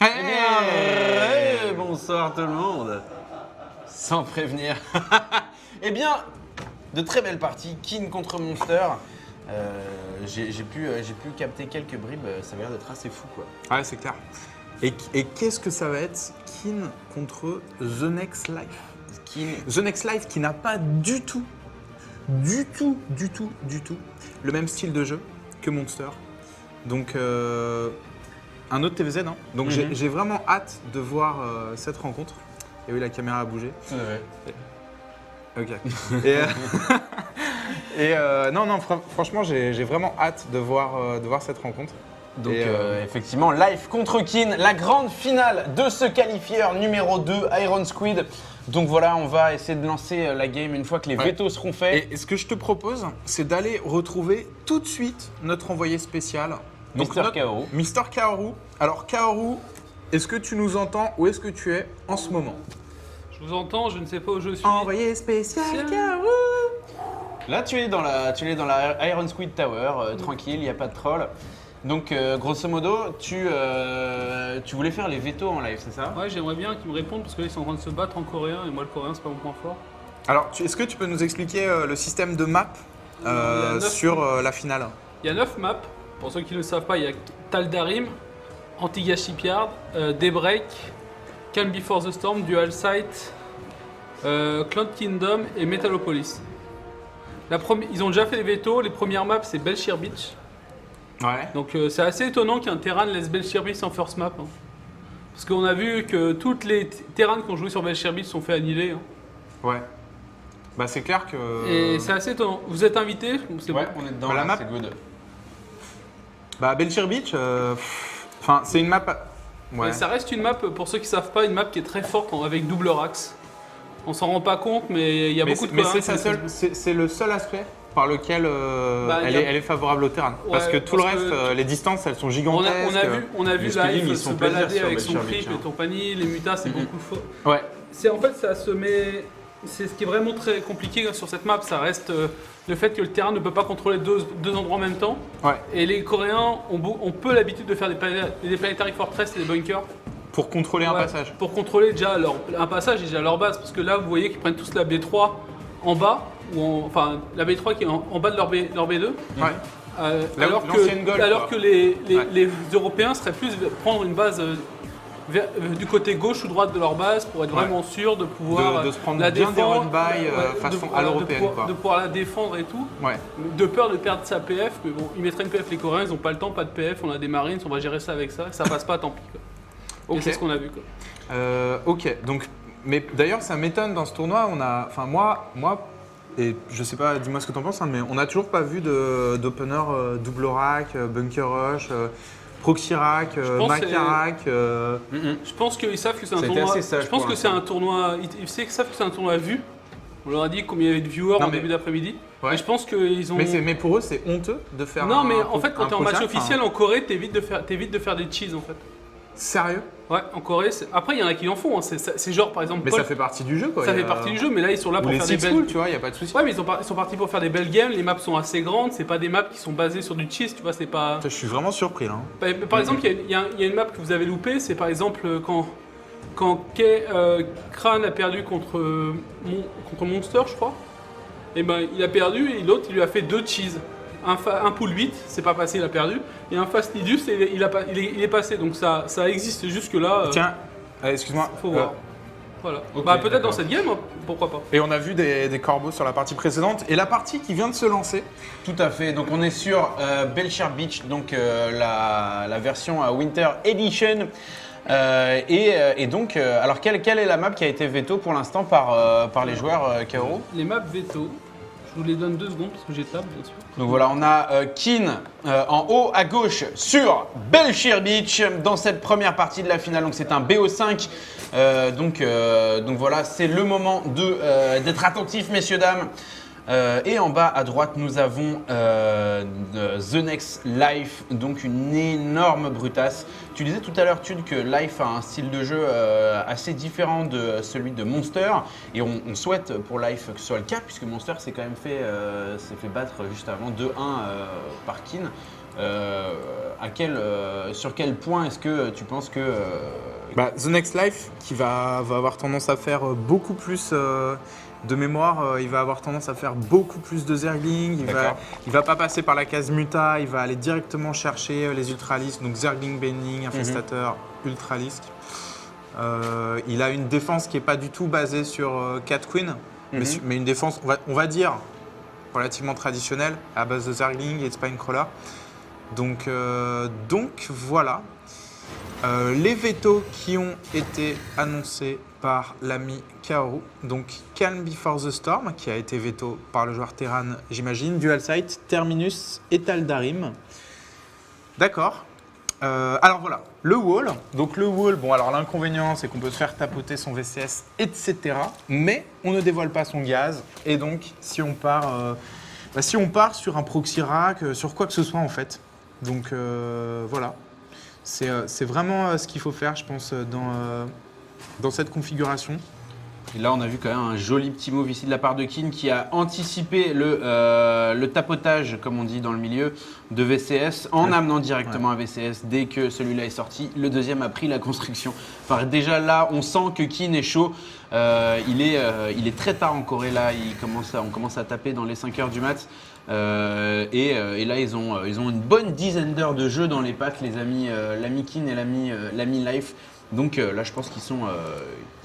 Eh bien, bonsoir tout le monde. Sans prévenir. Eh bien, de très belles parties. Kin contre Monster. J'ai pu capter quelques bribes. Ça a l'air d'être assez fou, quoi. Ouais, c'est clair. Et qu'est-ce que ça va être Kin contre The Next Life? The Next Life qui n'a pas du tout le même style de jeu que Monster. Donc un autre TVZ, hein. Donc j'ai vraiment hâte de voir cette rencontre. Et oui, la caméra a bougé. Ok. Non, franchement, j'ai vraiment hâte de voir cette rencontre. Donc effectivement, Life contre Kin, la grande finale de ce qualifieur numéro 2, Iron Squid. Donc voilà, on va essayer de lancer la game une fois que les vétos seront faits. Et ce que je te propose, c'est d'aller retrouver tout de suite notre envoyé spécial. Mister Kaoru. Mister Kaoru. Alors Kaoru, est-ce que tu nous entends? Où est-ce que tu es en ce moment? Je vous entends, je ne sais pas où je suis. Envoyé spécial Kaoru. Là, tu es dans la Iron Squid Tower, tranquille, il n'y a pas de troll. Donc, grosso modo, tu voulais faire les vétos en live, c'est ça? Ouais, j'aimerais bien qu'ils me répondent parce que là, ils sont en train de se battre en coréen et moi, le coréen, c'est pas mon point fort. Alors, est-ce que tu peux nous expliquer le système de map sur la finale? Il y a 9 maps. Pour ceux qui ne le savent pas, il y a Taldarim, Antigua Shipyard, Daybreak, Calm Before the Storm, Dual Sight, Cloud Kingdom et Metalopolis. Ils ont déjà fait les vétos. Les premières maps, c'est Belshire Beach. Ouais. Donc c'est assez étonnant qu'un terrain laisse Belshire Beach en first map. Hein. Parce qu'on a vu que toutes les terrains qui ont joué sur Belshire Beach sont fait annihiler. Hein. Ouais. Bah c'est clair que... Et c'est assez étonnant. Vous êtes invité? C'est Ouais, bon. on est dedans, Bah, la là, map- c'est good. Bah Belshire Beach, enfin c'est une map... Ouais. Et ça reste une map, pour ceux qui ne savent pas, une map qui est très forte avec double rax. On s'en rend pas compte, mais il y a beaucoup de Mais coréens c'est le seul aspect par lequel elle est favorable au terrain. Ouais, parce que tout le parce reste, que les distances, elles sont gigantesques. on a vu Les speeding, Life ils se sont plaisir balader sur avec son Belshire creep Beach, et compagnie, les mutas, c'est beaucoup fort. Ouais. En fait, ça se met. C'est ce qui est vraiment très compliqué sur cette map, ça reste le fait que le terrain ne peut pas contrôler deux endroits en même temps. Ouais. Et les Coréens ont peu l'habitude de faire des planetary fortress et des bunkers. Pour contrôler un Ouais, passage. Pour contrôler déjà un passage et déjà leur base. Parce que là, vous voyez qu'ils prennent tous la B3 en bas, enfin la B3 qui est en bas de leur B2. Ouais. L'ancienne Gold, alors quoi. que les Européens seraient plus prendre une base du côté gauche ou droite de leur base pour être vraiment sûr de pouvoir de se prendre la bien des défendre, run-by façon à l'européenne. de pouvoir la défendre et tout. Ouais. De peur de perdre sa PF, mais bon, ils mettraient une PF les Coréens, ils n'ont pas le temps, pas de PF, on a des Marines, on va gérer ça avec ça, ça passe pas, tant pis. Quoi. Ok. Et c'est ce qu'on a vu. Quoi. Ok, donc, mais d'ailleurs ça m'étonne dans ce tournoi, enfin moi, et je sais pas, dis-moi ce que t'en penses, hein, mais on n'a toujours pas vu d'opener double rack, bunker rush, proxy rack, maca rack. Je pense qu'ils savent que c'est un Ça a été tournoi. assez sage Je pense pour que c'est un tournoi. Ils savent que c'est un tournoi vu. On leur a dit combien il y avait de viewers Non, en mais- début d'après-midi. Ouais. Et je pense qu'ils ont. Mais pour eux c'est honteux de faire Non, un mais en fait, quand un t'es en match prochain, officiel enfin, en Corée, t'évites de faire des cheese en fait. Sérieux? Ouais, en Corée. Après, il y en a qui en font. Hein. C'est genre par exemple. Mais Paul, ça fait partie du jeu quoi. ça il y fait a- partie du jeu, mais là ils sont là Ou pour les faire des six belles. schools, tu vois, y a pas de souci. Ouais, mais ils sont partis pour faire des belles games. Les maps sont assez grandes. C'est pas des maps qui sont basées sur du cheese, tu vois. C'est pas. Je suis vraiment surpris là. Hein. Par exemple, il y a une map que vous avez loupée, c'est par exemple quand Crane a perdu contre Monster, je crois. Et ben il a perdu et l'autre il lui a fait 2 cheese. Un pool 8, c'est pas passé, il a perdu. Et un fast Nidus, il est passé. Donc ça existe jusque là. Tiens, excuse-moi. Faut voir. Voilà. Ok, Peut-être d'accord. dans cette game, hein, pourquoi pas. Et on a vu des corbeaux sur la partie précédente. Et la partie qui vient de se lancer, Tout à fait. Donc on est sur Belshire Beach, donc la version Winter Edition. Et donc, alors quelle est la map qui a été veto pour l'instant par les joueurs Kaoru? Les maps veto, je vous les donne 2 secondes parce que j'ai table bien sûr. Donc voilà, on a Kin en haut à gauche sur Belshire Beach dans cette première partie de la finale. Donc c'est un BO5. Donc voilà, c'est le moment d'être attentif, messieurs, dames. Et en bas à droite, nous avons The Next Life, donc une énorme brutasse. Tu disais tout à l'heure, Tude, que Life a un style de jeu assez différent de celui de Monster. Et on souhaite pour Life que ce soit le cas, puisque Monster s'est quand même s'est fait battre juste avant 2-1 par Kin. sur quel point est-ce que tu penses que The Next Life qui va avoir tendance à faire beaucoup plus de mémoire, il va avoir tendance à faire beaucoup plus de Zergling, il va pas passer par la case muta, il va aller directement chercher les Ultralisks, donc Zergling, Baneling, Infestateur, Ultralisk. Il a une défense qui n'est pas du tout basée sur Cat Queen, mais une défense, on va dire, relativement traditionnelle, à base de Zergling et de Spinecrawler. Donc voilà. Les vétos qui ont été annoncés par l'ami Kaoru, donc Calm Before the Storm, qui a été veto par le joueur Terran, j'imagine, Dual Sight, Terminus et Taldarim. D'accord. Alors voilà, le wall. Donc le wall, alors l'inconvénient, c'est qu'on peut se faire tapoter son VCS, etc. Mais on ne dévoile pas son gaz. Et donc, si on part sur un proxy rack, sur quoi que ce soit en fait. Donc voilà. C'est vraiment ce qu'il faut faire, je pense, dans cette configuration. Et là, on a vu quand même un joli petit move ici de la part de Keane qui a anticipé le tapotage, comme on dit dans le milieu, de VCS en amenant directement un VCS dès que celui-là est sorti. Le deuxième a pris la construction. Enfin, déjà là, on sent que Keane est chaud. Il est très tard en Corée là. On commence à taper dans les 5 heures du mat. Et là, ils ont une bonne dizaine d'heures de jeu dans les pattes, les amis, l'ami Keane et l'ami Life. Donc là, je pense qu'ils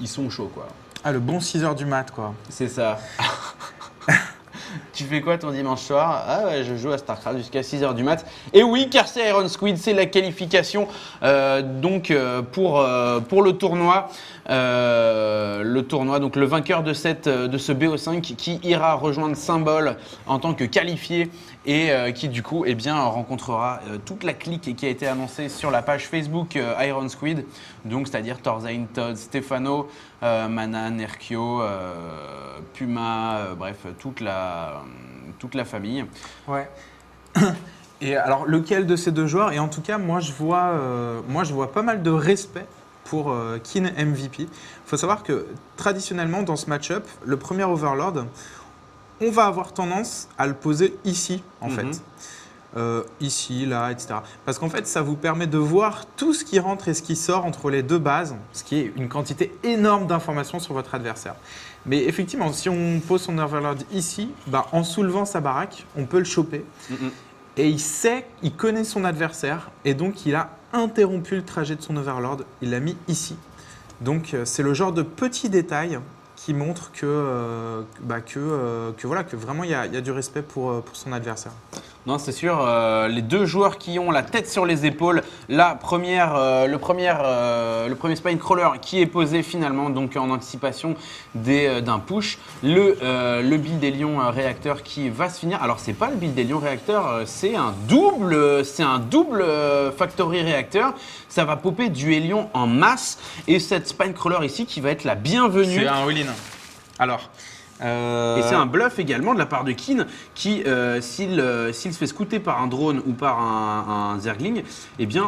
sont chauds, quoi. Ah, le bon 6h du mat, quoi. C'est ça. Tu fais quoi ton dimanche soir? Ah ouais, je joue à StarCraft jusqu'à 6h du mat. Et oui, car c'est Iron Squid, c'est la qualification pour le tournoi. Donc le vainqueur de ce BO5 qui ira rejoindre Symbol en tant que qualifié et qui du coup rencontrera toute la clique qui a été annoncée sur la page Facebook Iron Squid, donc c'est-à-dire Torzain, Todd, Stefano, Mana, Nerkio, Puma, bref toute la famille. Ouais. Et alors lequel de ces deux joueurs? Et en tout cas moi je vois pas mal de respect pour Keane MVP. Il faut savoir que traditionnellement dans ce match-up, le premier Overlord, on va avoir tendance à le poser ici en fait. Ici, là, etc. Parce qu'en fait, ça vous permet de voir tout ce qui rentre et ce qui sort entre les deux bases, ce qui est une quantité énorme d'informations sur votre adversaire. Mais effectivement, si on pose son Overlord ici, en soulevant sa baraque, on peut le choper. Et il connaît son adversaire, et donc il a interrompu le trajet de son Overlord, il l'a mis ici. Donc c'est le genre de petit détail qui montre que vraiment il y a du respect pour son adversaire. Non, c'est sûr, les deux joueurs qui ont la tête sur les épaules, le premier Spinecrawler qui est posé finalement donc en anticipation d'un push, le build des lions réacteur qui va se finir. Alors c'est pas le build des lions réacteur, c'est un double factory réacteur. Ça va popper du hélion en masse et cette Spinecrawler ici qui va être la bienvenue. C'est un all-in. Alors. Et c'est un bluff également de la part de Keane qui, s'il se fait scouter par un drone ou par un Zergling,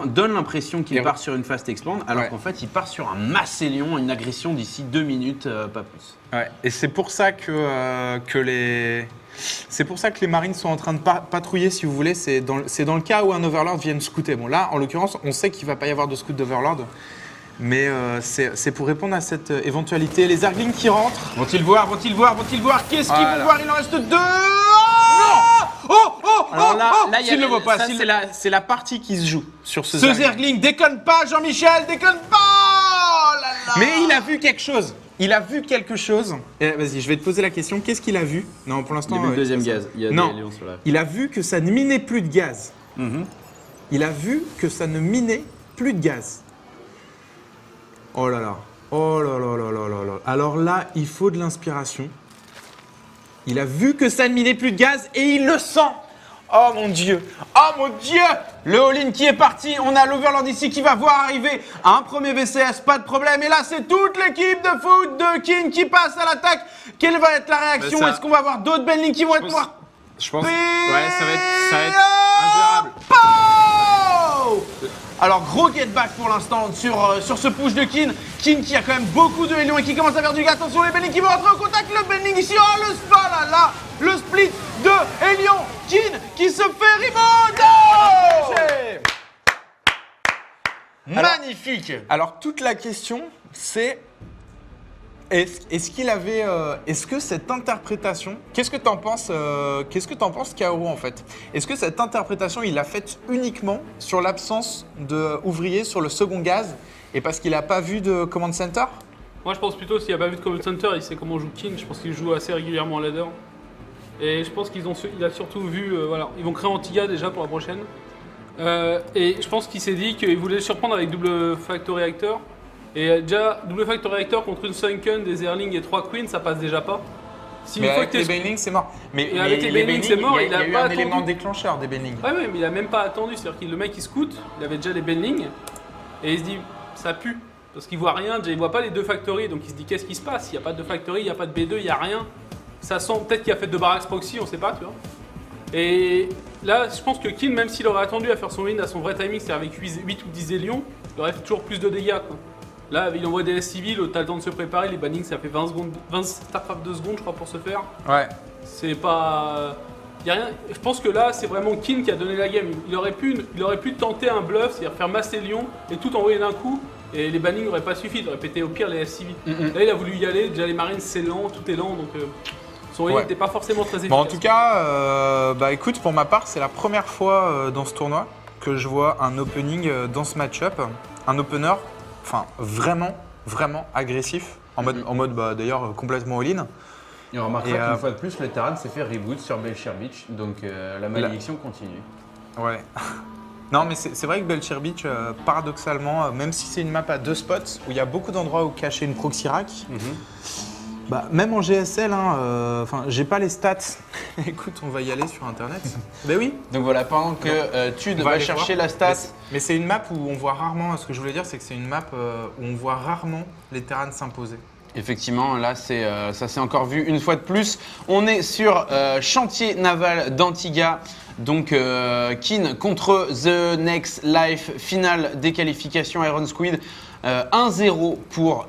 donne l'impression qu'il part sur une fast expand, alors qu'en fait il part sur un mass hélion, une agression d'ici 2 minutes, pas plus. Ouais. Et c'est pour ça que les Marines sont en train de patrouiller, si vous voulez. C'est dans le cas où un Overlord vienne scouter. Bon là, en l'occurrence, on sait qu'il ne va pas y avoir de scout d'Overlord. Mais c'est pour répondre à cette éventualité. Les Zerglings qui rentrent. Vont-ils voir? Qu'est-ce qu'ils vont voir? Il en reste 2. Non! Alors là, s'il ne le voit pas, c'est la partie qui se joue sur ce Zergling. Déconne pas, Jean-Michel, déconne pas! Oh là là. Mais il a vu quelque chose. Vas-y, je vais te poser la question. Qu'est-ce qu'il a vu? Non, pour l'instant. Il a vu le deuxième gaz. Il y a des lions sur la... Il a vu que ça ne minait plus de gaz. Il a vu que ça ne minait plus de gaz. Oh là là. Alors là, il faut de l'inspiration. Il a vu que ça ne minait plus de gaz et il le sent. Oh mon Dieu. Le all-in qui est parti. On a l'Overlord ici qui va voir arriver un premier VCS, pas de problème. Et là, c'est toute l'équipe de foot de Keane qui passe à l'attaque. Quelle va être la réaction? Est-ce qu'on va avoir d'autres Benling qui vont être morts? Je pense. Ouais, ça va être ingérable. Alors gros get back pour l'instant sur ce push de Keane. Keane qui a quand même beaucoup de Hélion et qui commence à faire du gars. Attention les Benning qui vont entrer en contact. Le Benning ici, oh le spa là, le split de Hélion. Keane qui se fait remote. Magnifique. Alors toute la question c'est est-ce que cette interprétation, qu'est-ce que t'en penses Kaoru en fait? Est-ce que cette interprétation il l'a faite uniquement sur l'absence d'ouvriers sur le second gaz et parce qu'il n'a pas vu de command center? Moi je pense plutôt s'il n'a pas vu de Command Center, il sait comment joue Keane, je pense qu'il joue assez régulièrement en ladder. Et je pense qu'il a surtout vu, voilà, ils vont créer Antigua déjà pour la prochaine. Et je pense qu'il s'est dit qu'il voulait le surprendre avec double factor réacteur. Et déjà, double factor réacteur contre une Sunken, des Erling et 3 Queens, ça passe déjà pas. Si Mais une fois avec que les Bailing c'est mort. Mais avec les Bailing, c'est mort, il y a eu pas un attendu. élément déclencheur des Bailing. Ouais, mais il a même pas attendu. C'est-à-dire que le mec il scout, il avait déjà les Benling et il se dit ça pue. Parce qu'il voit rien, déjà il voit pas les deux factories. Donc il se dit qu'est-ce qui se passe? Il n'y a pas de factory, il n'y a pas de B2, il n'y a rien. Ça sent peut-être qu'il a fait de barracks proxy, on sait pas, tu vois. Et là, je pense que Keane, même s'il aurait attendu à faire son win à son vrai timing, c'est-à-dire avec 8 ou 10 Hélions, il aurait fait toujours plus de dégâts, quoi. Là, il envoie des civils, t'as le temps de se préparer, les bannings ça fait 20 Starcraft 2 secondes je crois pour se faire. Ouais. C'est pas... Y a rien. Je pense que là c'est vraiment Keane qui a donné la game. Il aurait pu tenter un bluff, c'est-à-dire faire masse Hélion et tout envoyer d'un coup. Et les bannings n'auraient pas suffi, il aurait pété au pire les civils. Là il a voulu y aller, déjà les marines c'est lent, tout est lent donc son win n'était pas forcément très efficace. Bon, en tout cas, écoute, pour ma part, c'est la première fois dans ce tournoi que je vois un opening dans ce match-up. Un opener, enfin, vraiment agressif. En mode d'ailleurs, complètement all-in. Et on remarquera qu'une fois de plus, le Terran s'est fait reboot sur Belcher Beach, donc la malédiction continue. Ouais. Non, mais c'est vrai que Belcher Beach, paradoxalement, même si c'est une map à 2 spots, où il y a beaucoup d'endroits où cacher une proxy rack, même en GSL, j'ai pas les stats. Écoute, on va y aller sur internet. Ben oui. Donc voilà, pendant que tu vas chercher la stat. Mais c'est une map où on voit rarement, ce que je voulais dire, c'est que c'est une map où on voit rarement les Terrans s'imposer. Effectivement, là, ça s'est encore vu une fois de plus. On est sur chantier naval d'Antigua. Donc, Keane contre The Next Life, finale des qualifications Iron Squid. 1-0 pour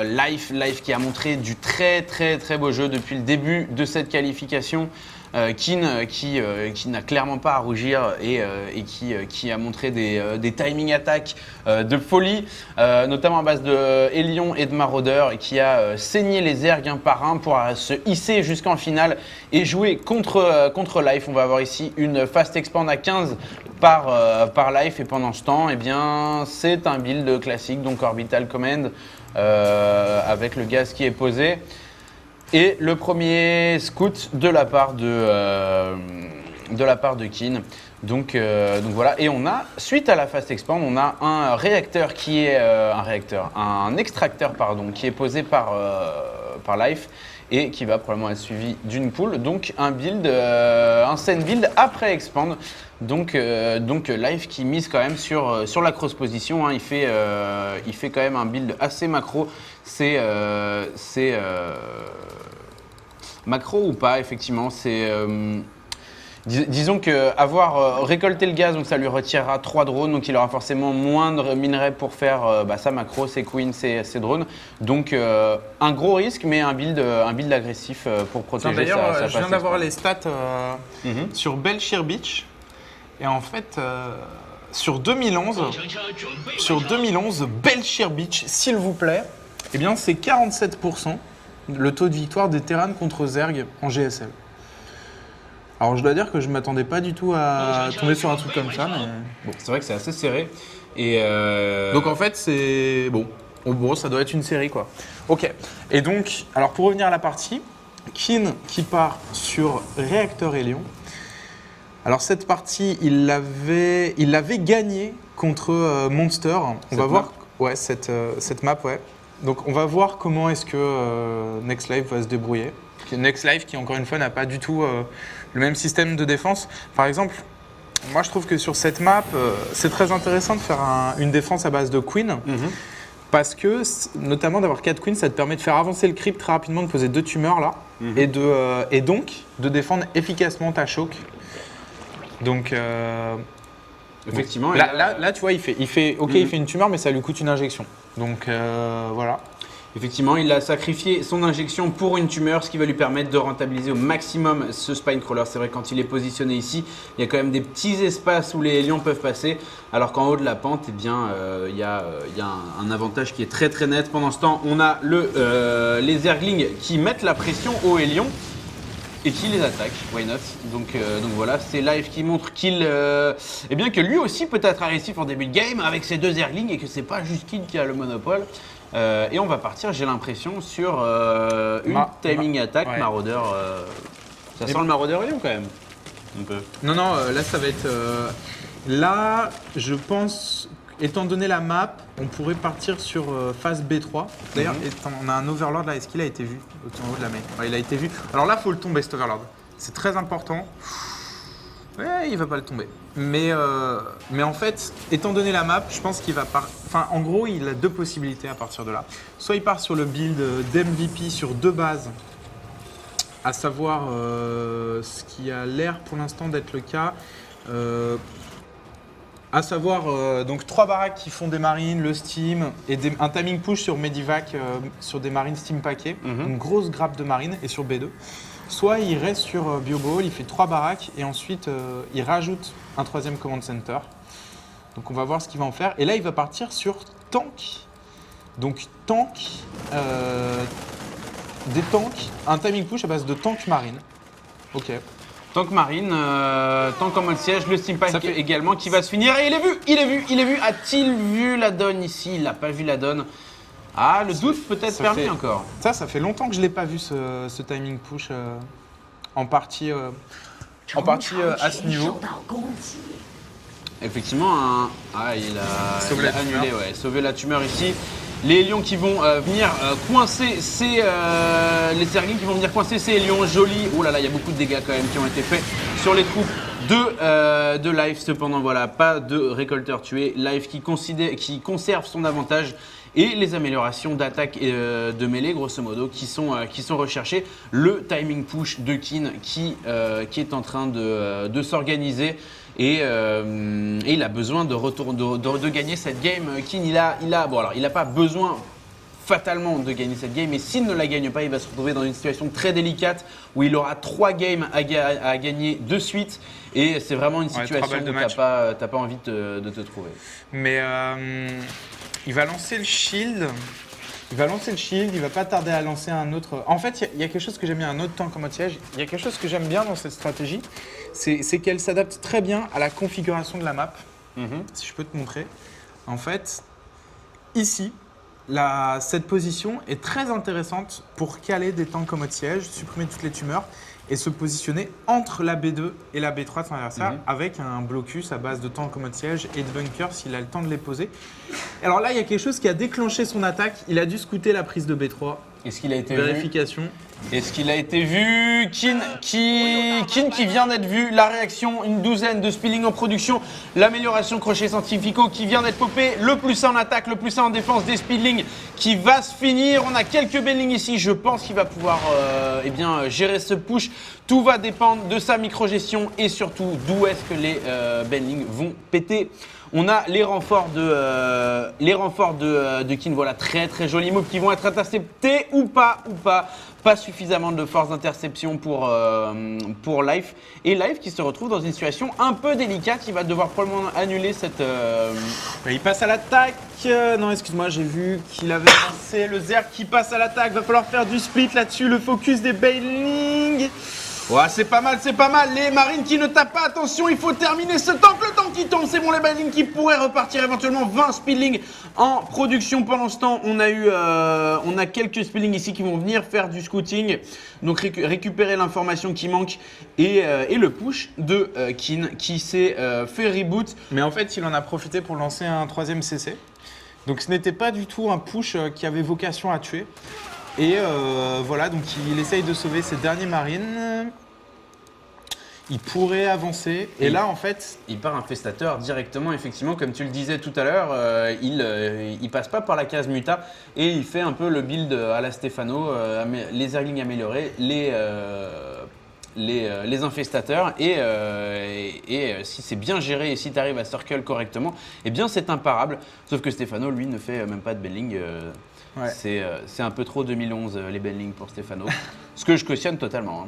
Life qui a montré du très beau jeu depuis le début de cette qualification. Keane qui n'a clairement pas à rougir et qui a montré des timing attaques de folie, notamment à base de Hélion et de Marauder, et qui a saigné les ergs un par un pour se hisser jusqu'en finale et jouer contre Life. On va avoir ici une fast expand à 15 par Life, et pendant ce temps, eh bien, c'est un build classique, donc Orbital Command avec le gaz qui est posé. Et le premier scout de la part de Keane. Donc voilà. Et on a, suite à la fast expand, on a un réacteur qui est un extracteur qui est posé par Life et qui va probablement être suivi d'une pool. Donc un build, un scène build après expand. Donc Life qui mise quand même sur la cross position. Hein. Il fait quand même un build assez macro. C'est macro ou pas, effectivement. C'est disons qu'avoir récolté le gaz, donc ça lui retirera 3 drones, donc il aura forcément moins de minerais pour faire sa macro, ses queens, ses drones. Donc un gros risque, mais un build agressif pour protéger sa D'ailleurs, je viens passe d'avoir expand. les stats sur Belcher Beach. Et en fait, sur 2011, Belcher Beach, s'il vous plaît, eh bien c'est 47% le taux de victoire des Terrans contre Zerg en GSL. Alors je dois dire que je ne m'attendais pas du tout à tomber sur un truc comme ça, mais bon. C'est vrai que c'est assez serré. Et Donc en fait, c'est bon. Bon, ça doit être une série, quoi. Ok. Et donc, alors pour revenir à la partie, Keane qui part sur Réacteur Hélion. Alors cette partie, il l'avait gagnée contre Monster. On va voir. Ouais, cette map, ouais. Donc on va voir comment est-ce que Next Life va se débrouiller. Next Life qui encore une fois n'a pas du tout le même système de défense. Par exemple, moi je trouve que sur cette map, c'est très intéressant de faire une défense à base de Queen. Parce que, notamment d'avoir 4 queens, ça te permet de faire avancer le creep très rapidement, de poser 2 tumeurs là, et donc de défendre efficacement ta choke. Donc Effectivement. et Là, tu vois, il fait il fait une tumeur, mais ça lui coûte une injection. Donc voilà. Effectivement, il a sacrifié son injection pour une tumeur, ce qui va lui permettre de rentabiliser au maximum ce spine crawler. C'est vrai, quand il est positionné ici, il y a quand même des petits espaces où les lions peuvent passer, alors qu'en haut de la pente, eh bien, il y a un avantage qui est très très net. Pendant ce temps, on a les Zerglings qui mettent la pression aux lions et qui les attaquent. Why not? Donc voilà, c'est Live qui montre eh bien que lui aussi peut être agressif en début de game avec ses 2 Zerglings et que c'est pas juste Kin qui a le monopole. Et on va partir, j'ai l'impression, sur une timing attack ouais. maraudeur. Ça sent le maraudeur lion quand même. Un peu. Non, là, ça va être. Là, je pense, étant donné la map, on pourrait partir sur phase B3. D'ailleurs, on a un Overlord là. Est-ce qu'il a été vu en haut de la main? Ouais, il a été vu. Alors là, il faut le tomber, cet Overlord. C'est très important. Ouais, il va pas le tomber. Mais en fait, étant donné la map, je pense qu'il va Enfin, en gros, il a 2 possibilités à partir de là. Soit il part sur le build d'MVP sur 2 bases, à savoir ce qui a l'air pour l'instant d'être le cas. À savoir donc 3 baraques qui font des marines, le steam et un timing push sur Medivac sur des marines steam packées, une grosse grappe de marines et sur B2. Soit il reste sur BioBall, il fait 3 baraques et ensuite il rajoute un 3e command center. Donc on va voir ce qu'il va en faire. Et là il va partir sur tank. Donc tank, des tanks, un timing push à base de tank marine. Ok. Tank marine, tank en mode siège, le steam pack également qui va se finir. Et il est vu. A-t-il vu la donne ici? Il n'a pas vu la donne. Ah, le doute peut-être permis encore. Ça fait longtemps que je ne l'ai pas vu ce timing push en partie à ce niveau. Effectivement, il a annulé, sauvé la tumeur ici. Les lions qui vont venir coincer les Zerglings qui vont venir coincer ces lions jolis. Oh là là, il y a beaucoup de dégâts quand même qui ont été faits sur les troupes de Live. Cependant, voilà, pas de récolteur tué. Live qui conserve son avantage et les améliorations d'attaque et de mêlée, grosso modo, qui sont recherchées. Le timing push de Kin qui est en train de s'organiser. Et il a besoin de gagner cette game. Kin, il a pas besoin fatalement de gagner cette game, mais s'il ne la gagne pas, il va se retrouver dans une situation très délicate où il aura 3 games à gagner de suite. Et c'est vraiment une situation où tu n'as pas envie de te trouver. Mais il va lancer le shield. Il va pas tarder à lancer un autre. En fait, il y a quelque chose que j'aime bien, un autre tank en mode siège. Il y a quelque chose que j'aime bien dans cette stratégie, c'est qu'elle s'adapte très bien à la configuration de la map. Si je peux te montrer. En fait, ici, cette position est très intéressante pour caler des tanks en mode siège, supprimer toutes les tumeurs et se positionner entre la B2 et la B3 de son adversaire avec un blocus à base de tanks en mode siège et de bunkers s'il a le temps de les poser. Alors là, il y a quelque chose qui a déclenché son attaque. Il a dû scouter la prise de B3. Est-ce qu'il a été Vérification. Est-ce qu'il a été vu? Kin qui vient d'être vu. La réaction, une douzaine de spilling en production. L'amélioration crochet scientifico qui vient d'être popé. Le plus 1 en attaque, le plus 1 en défense des spilling qui va se finir. On a quelques bellings ici. Je pense qu'il va pouvoir gérer ce push. Tout va dépendre de sa micro-gestion et surtout d'où est-ce que les bellings vont péter. On a les renforts de Kin. Voilà, très très jolis moves qui vont être interceptés ou pas. Pas suffisamment de force d'interception pour Life. Et Life qui se retrouve dans une situation un peu délicate. Il va devoir probablement annuler cette... Il passe à l'attaque. Non, excuse-moi, j'ai vu qu'il avait lancé le Zerg qui passe à l'attaque. Va falloir faire du split là-dessus. Le focus des Bailing. Ouais, c'est pas mal. Les marines qui ne tapent pas, attention, il faut terminer ce tank. Le tank qui tombe, c'est bon, les Bailing qui pourraient repartir éventuellement 20 speedling en production. Pendant ce temps, on a quelques speedling ici qui vont venir faire du scouting, donc récupérer l'information qui manque et le push de Kin qui s'est fait reboot. Mais en fait, il en a profité pour lancer un 3e CC. Donc ce n'était pas du tout un push qui avait vocation à tuer. Et voilà, donc il essaye de sauver ses derniers marines. Il pourrait avancer. Et là, en fait... Il part infestateur directement, effectivement, comme tu le disais tout à l'heure. Il passe pas par la case muta et il fait un peu le build à la Stefano. Les Zerglings améliorés, les les infestateurs et si c'est bien géré et si tu arrives à circle correctement, eh bien c'est imparable. Sauf que Stefano, lui, ne fait même pas de belling. Ouais. C'est un peu trop 2011 les bellings pour Stefano, ce que je cautionne totalement.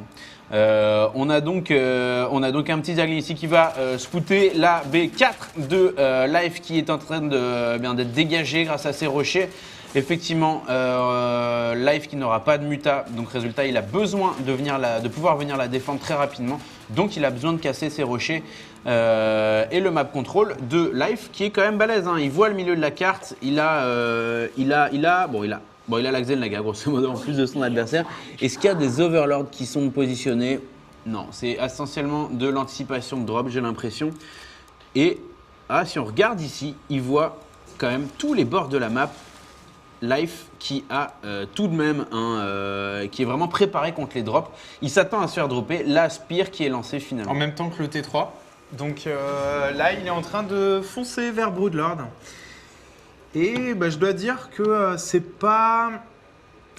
On a donc un petit Zerglin ici qui va spooter la B4 de Life qui est en train d'être dégagé grâce à ses rochers. Effectivement, Life qui n'aura pas de muta, donc résultat, il a besoin de pouvoir venir la défendre très rapidement. Donc il a besoin de casser ses rochers. Et le map control de Life qui est quand même balèze. Hein. Il voit le milieu de la carte, il a la Xel'Naga grosso modo en plus de son adversaire. Est-ce qu'il y a des overlords qui sont positionnés? Non, c'est essentiellement de l'anticipation de drop, j'ai l'impression. Et si on regarde ici, il voit quand même tous les bords de la map. Life qui a tout de même qui est vraiment préparé contre les drops. Il s'attend à se faire dropper la Spear qui est lancée finalement. En même temps que le T3. Donc là, il est en train de foncer vers Broodlord. Et je dois dire que c'est pas...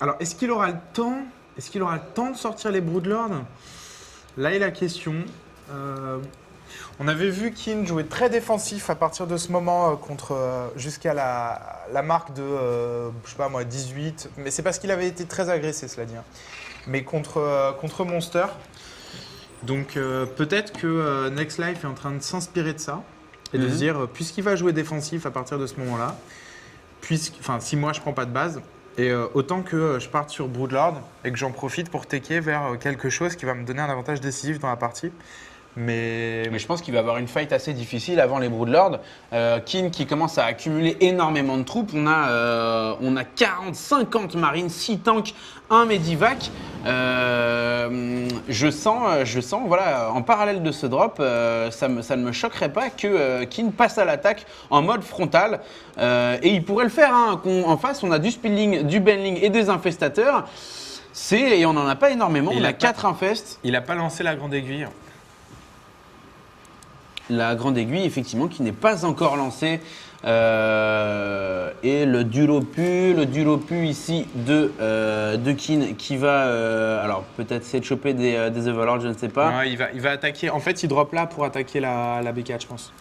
Alors, est-ce qu'il aura le temps de sortir les Broodlords? Là est la question. On avait vu Kin jouer très défensif à partir de ce moment jusqu'à la marque de, je sais pas moi, 18. Mais c'est parce qu'il avait été très agressé, cela dit. Hein. Mais contre Monster. Donc peut-être que Next Life est en train de s'inspirer de ça et de se dire, puisqu'il va jouer défensif à partir de ce moment-là, si moi je prends pas de base, et autant que je parte sur Broodlord et que j'en profite pour tecker vers quelque chose qui va me donner un avantage décisif dans la partie. Mais je pense qu'il va avoir une fight assez difficile avant les Broodlords. Kin qui commence à accumuler énormément de troupes. On a 40-50 marines, 6 tanks, 1 Medivac. Je sens, voilà, en parallèle de ce drop, ça ne me choquerait pas que Kin passe à l'attaque en mode frontal. Et il pourrait le faire. Hein, en face, on a du speedling, du benling et des infestateurs. Et on n'en a pas énormément. On a 4 infestes. Il n'a pas lancé la grande aiguille. La grande aiguille, effectivement, qui n'est pas encore lancée. Et le dulopu ici de Kin qui va, alors peut-être essayer de choper des overlords, je ne sais pas. Non, il va attaquer. En fait, il drop là pour attaquer la B4, je pense.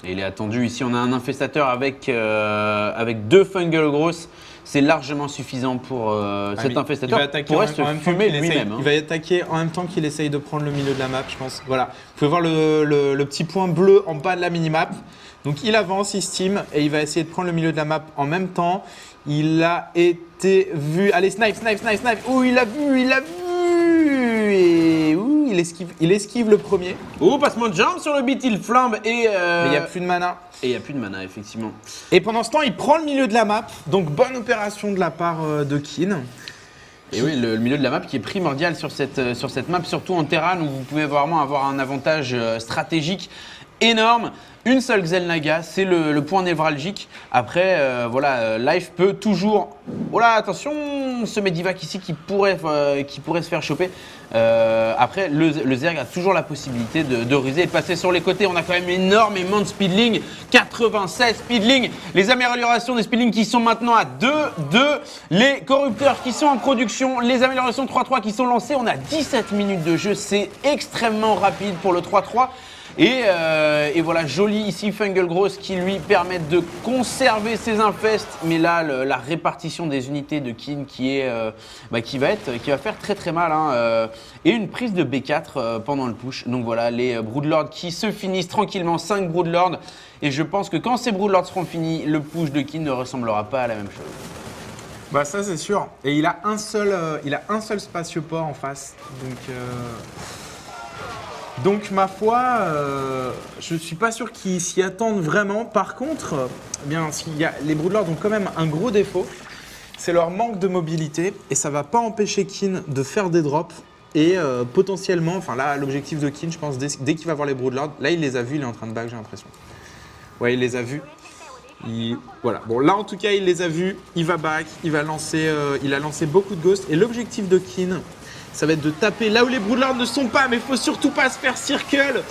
Et il est attendu. Ici, on a un infestateur avec 2 fungal grosses. C'est largement suffisant pour cet infestateur. Il va pourrait se fumer lui-même. Il va attaquer en même temps qu'il essaye de prendre le milieu de la map, je pense. Voilà. Vous pouvez voir le petit point bleu en bas de la minimap. Donc il avance, il steam et il va essayer de prendre le milieu de la map en même temps. Il a été vu. Allez, snipe. Oh, il a vu. Et il esquive le premier. Oh, passement de jambe sur le beat, il flambe et... Mais il n'y a plus de mana. Et il n'y a plus de mana, effectivement. Et pendant ce temps, il prend le milieu de la map. Donc bonne opération de la part de Kin. Et oui, le milieu de la map qui est primordial sur cette map, surtout en Terran où vous pouvez vraiment avoir un avantage stratégique énorme. Une seule Xel'Naga, c'est le point névralgique. Après, Life peut toujours... Oh là, attention, ce Medivac ici qui pourrait se faire choper. Après, le Zerg a toujours la possibilité de ruser et de passer sur les côtés. On a quand même énormément de speedling. 96 speedling. Les améliorations des speedling qui sont maintenant à 2-2. Les corrupteurs qui sont en production. Les améliorations 3-3 qui sont lancées. On a 17 minutes de jeu. C'est extrêmement rapide pour le 3-3. Et voilà, joli ici Fungal Gross qui lui permettent de conserver ses infestes. Mais là, la répartition des unités de Kin qui va faire très très mal. Hein, et une prise de B4 pendant le push. Donc voilà, les Broodlords qui se finissent tranquillement, 5 Broodlords. Et je pense que quand ces Broodlords seront finis, le push de Kin ne ressemblera pas à la même chose. Bah ça c'est sûr. Et il a un seul spatioport en face. Donc ma foi, je ne suis pas sûr qu'ils s'y attendent vraiment. Par contre, les Broodlords ont quand même un gros défaut, c'est leur manque de mobilité et ça ne va pas empêcher Kin de faire des drops. Et potentiellement, enfin là l'objectif de Kin, je pense, dès qu'il va voir les Broodlords, là il les a vus, il est en train de back, j'ai l'impression. Ouais, il les a vus. Voilà. Bon là en tout cas il les a vus, il va back, il a lancé beaucoup de ghosts et l'objectif de Kin, Ça va être de taper là où les Broodlords ne sont pas, mais faut surtout pas se faire circle.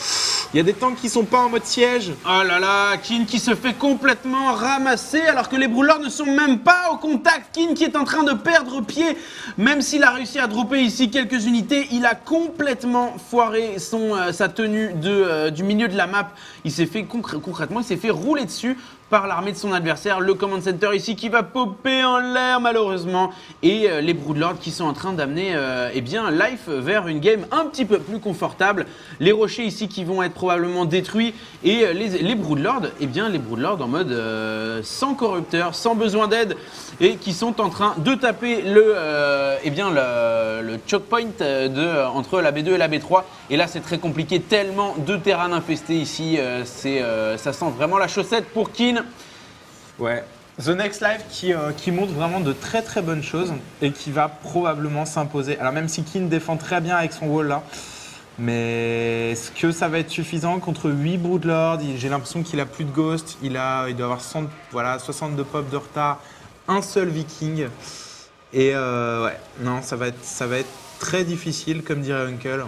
Il y a des tanks qui sont pas en mode siège. Oh là là, Kin qui se fait complètement ramasser alors que les Broodlords ne sont même pas au contact. Kin qui est en train de perdre pied, même s'il a réussi à dropper ici quelques unités, il a complètement foiré sa tenue du milieu de la map. Il s'est fait concrètement, il s'est fait rouler dessus par l'armée de son adversaire, le command center ici qui va popper en l'air malheureusement, et les Broodlords qui sont en train d'amener eh bien Life vers une game un petit peu plus confortable. Les rochers ici qui vont être probablement détruits, et les Broodlords, eh bien les Broodlords en mode sans corrupteur, sans besoin d'aide, et qui sont en train de taper le choke point entre la B2 et la B3, et là c'est très compliqué, tellement de terrain infesté ici, ça sent vraiment la chaussette pour Kin. Ouais. The Next Life qui montre vraiment de très très bonnes choses et qui va probablement s'imposer. Alors même si Kin défend très bien avec son wall là, mais est-ce que ça va être suffisant contre 8 Broodlords? J'ai l'impression qu'il a plus de ghost, il doit avoir 62 pop de retard, un seul Viking. Et ouais, non, ça va être très difficile comme dirait Uncle.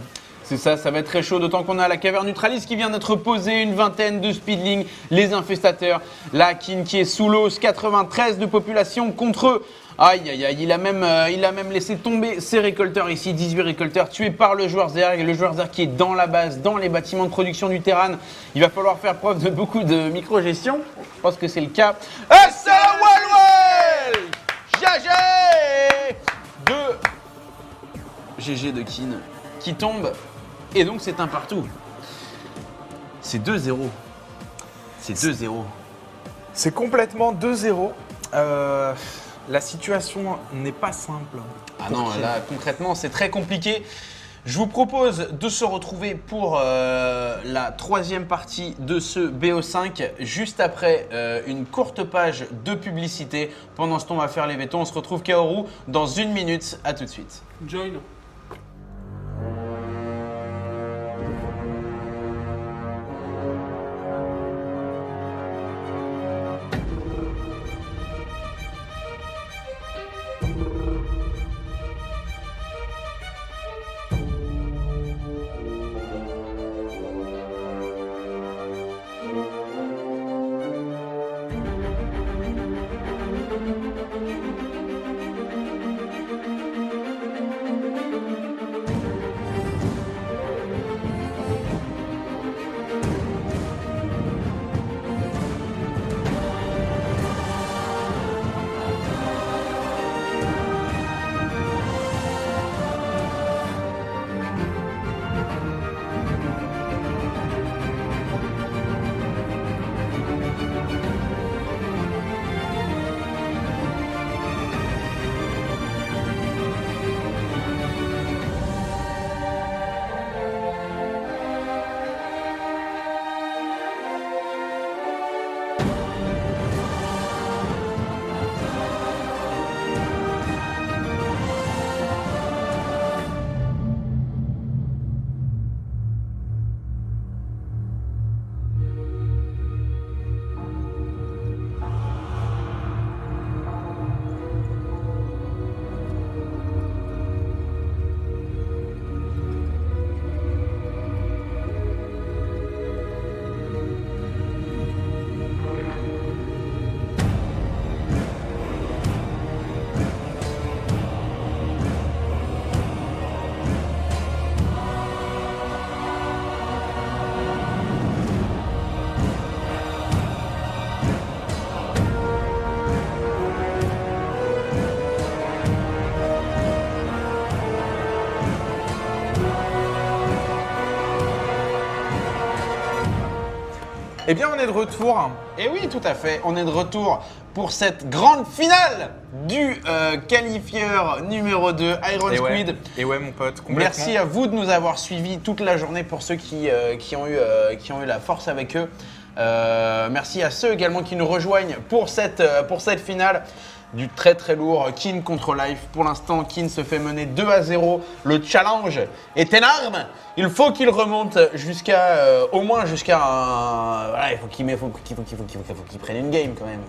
C'est ça, ça va être très chaud, d'autant qu'on a la caverne neutraliste qui vient d'être posée, une vingtaine de speedlings, les infestateurs, la Kin qui est sous l'eau, 93 de population contre eux. Aïe aïe aïe, il a même laissé tomber ses récolteurs ici, 18 récolteurs tués par le joueur Zerg, le joueur Zerg qui est dans la base, dans les bâtiments de production du Terran. Il va falloir faire preuve de beaucoup de micro-gestion, je pense que c'est le cas. Assalamu alaikum GG de Kin qui tombe. Et donc c'est un partout. C'est 2-0. C'est 2-0. C'est complètement 2-0. La situation n'est pas simple. Ah non, là concrètement c'est très compliqué. Je vous propose de se retrouver pour la troisième partie de ce BO5, juste après une courte page de publicité. Pendant ce temps on va faire les vétos. On se retrouve Kaoru dans 1 minute. À tout de suite. Join. Eh bien, on est de retour. Et oui, tout à fait, on est de retour pour cette grande finale du qualifieur numéro 2, Iron Squid. Et ouais, mon pote, complètement. Merci à vous de nous avoir suivis toute la journée pour ceux qui ont eu la force avec eux. Merci à ceux également qui nous rejoignent pour cette finale. Du très très lourd, Kin contre Life. Pour l'instant, Kin se fait mener 2-0. Le challenge est énorme. Il faut qu'il remonte au moins jusqu'à un. Voilà, il faut qu'il prenne une game quand même.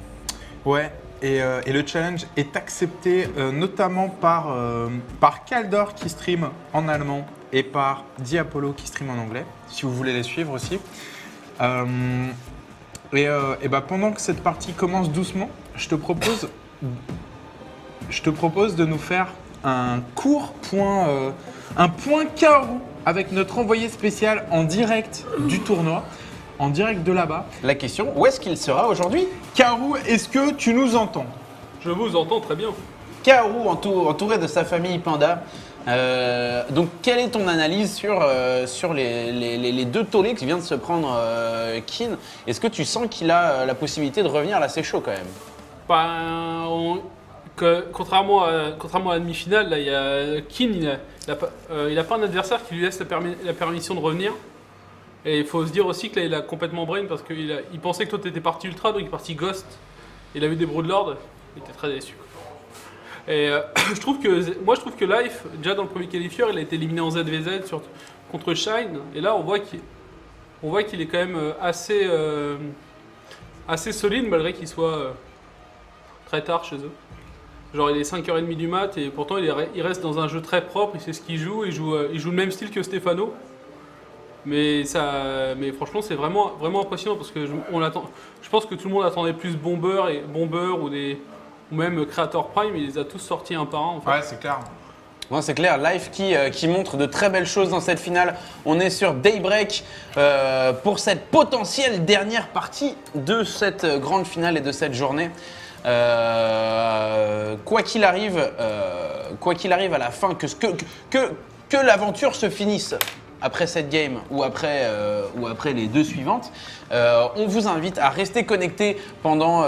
Ouais, et le challenge est accepté notamment par Kaldor qui stream en allemand et par Diapollo qui stream en anglais, si vous voulez les suivre aussi. Pendant que cette partie commence doucement, je te propose de nous faire un court point, un point Kaoru avec notre envoyé spécial en direct du tournoi, en direct de là-bas. La question, où est-ce qu'il sera aujourd'hui? Kaoru, est-ce que tu nous entends? Je vous entends très bien. Kaoru entouré de sa famille Panda. Donc, quelle est ton analyse sur les deux tollés qui vient de se prendre Kin? Est-ce que tu sens qu'il a la possibilité de revenir? Là, c'est chaud quand même. Contrairement à la demi-finale, là, il y a Kin, il a pas un adversaire qui lui laisse la permission de revenir. Et il faut se dire aussi que là, il a complètement brain parce qu'il pensait que toi, tu étais parti Ultra, donc il est parti Ghost. Il a vu des Broodlords, il était très déçu. Et je trouve que Life, déjà dans le premier qualifieur, il a été éliminé en ZVZ contre Shine. Et là, on voit qu'il est quand même assez solide malgré qu'il soit très tard chez eux. Genre il est 5h30 du mat et pourtant il reste dans un jeu très propre, il sait ce qu'il joue, il joue le même style que Stefano. Mais franchement c'est vraiment impressionnant parce que je pense que tout le monde attendait plus Bomber ou même Creator Prime, il les a tous sortis un par un en fait. Ouais, c'est clair. Bon, c'est clair, Life qui montre de très belles choses dans cette finale. On est sur Daybreak pour cette potentielle dernière partie de cette grande finale et de cette journée. Quoi qu'il arrive à la fin, que l'aventure se finisse après cette game ou après les deux suivantes, on vous invite à rester connectés pendant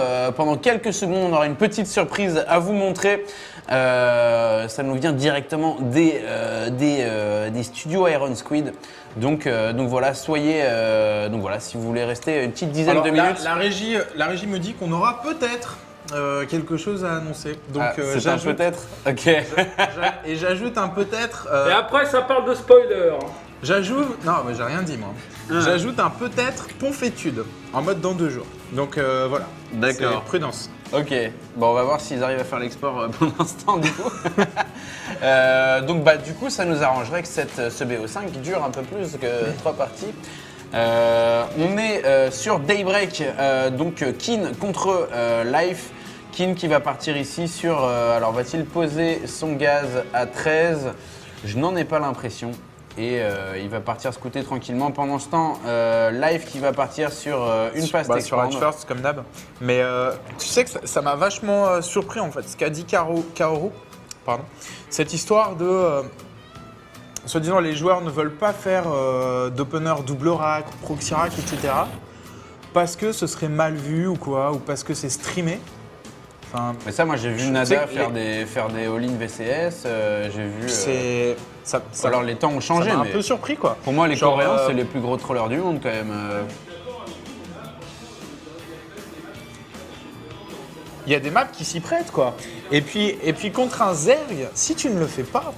quelques secondes. On aura une petite surprise à vous montrer. Ça nous vient directement des studios Iron Squid. Donc voilà, si vous voulez rester une petite dizaine de minutes. La régie me dit qu'on aura peut-être quelque chose à annoncer. Donc c'est un peut-être. Ok. Et j'ajoute un peut-être. Et après ça parle de spoiler. J'ajoute. Non, mais j'ai rien dit moi. J'ajoute un peut-être Ponfétude en mode dans 2 jours. Donc voilà. D'accord. C'est prudence. Ok. Bon, on va voir s'ils arrivent à faire l'export pour l'instant du coup. Du coup, ça nous arrangerait que ce BO5 dure un peu plus que 3 parties. On est sur Daybreak, donc Kin contre Life. Kin qui va partir ici sur. Alors, va-t-il poser son gaz à 13? Je n'en ai pas l'impression. Et il va partir scouter tranquillement. Pendant ce temps, Life qui va partir sur une fast sur expand. Edge First comme d'hab. Mais tu sais que ça m'a vachement surpris en fait. Ce qu'a dit Kaoru, pardon. Cette histoire de. Soi-disant, les joueurs ne veulent pas faire d'opener double rack, proxy rack, etc. Parce que ce serait mal vu ou quoi, ou parce que c'est streamé. Enfin, Mais ça, moi j'ai vu Nada faire des all-in VCS. J'ai vu. Alors les temps ont changé, ça m'a mais un peu surpris quoi. pour moi les Coréens c'est les plus gros trollers du monde quand même. Il y a des maps qui s'y prêtent quoi. Et puis contre un Zerg, si tu ne le fais pas,